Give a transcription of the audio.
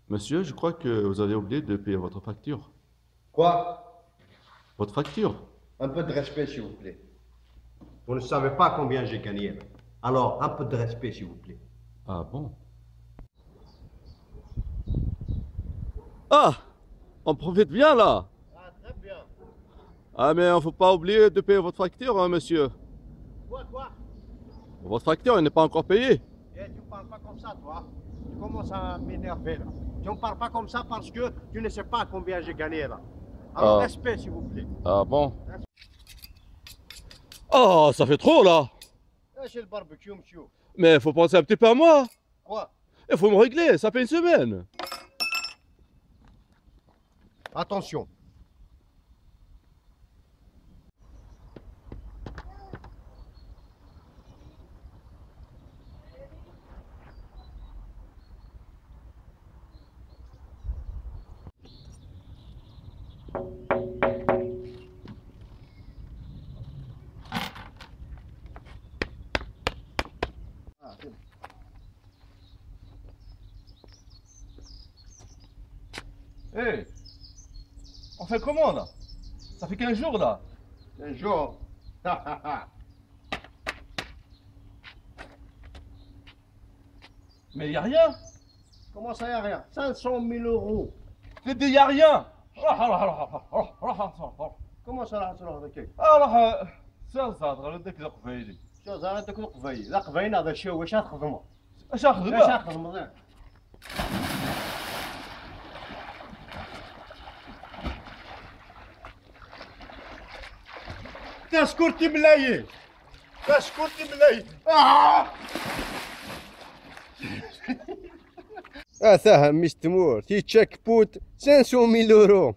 Monsieur, je crois que vous avez oublié de payer votre facture. Quoi? Votre facture? Un peu de respect, s'il vous plaît. Vous ne savez pas combien j'ai gagné, là. Alors, un peu de respect, s'il vous plaît. Ah bon? Ah, on profite bien là. Ah, très bien. Ah, mais il faut pas oublier de payer votre facture, hein, monsieur. Quoi? Votre facture, elle n'est pas encore payée. Eh, tu ne parles pas comme ça, toi. Tu commences à m'énerver, là. Tu ne parles pas comme ça parce que tu ne sais pas combien j'ai gagné, là. Alors, Ah. respect, s'il vous plaît. Ah bon? Oh, ça fait trop là. Eh, c'est le barbecue, monsieur. Mais il faut penser un petit peu à moi. Quoi? Il faut me régler, ça fait une semaine. Attention. Hé, on fait comment là? Ça fait 15 jours là. Un jour. Mais y a rien. Comment ça, y a rien? 500 000 euros. Je te dis y a rien. Comment ça, là, هذاك؟ راح سالسات غلطك زقفيلي شو زعلتك القفاي؟ لا قفاينا هذا الشيء واش تخدمه؟ اش اخذ واش بقى تخدمه؟ تسكرتي ملايين. تسكرتي ملايين. سهم مش تمور تي تشيك بوت 500 000 euros.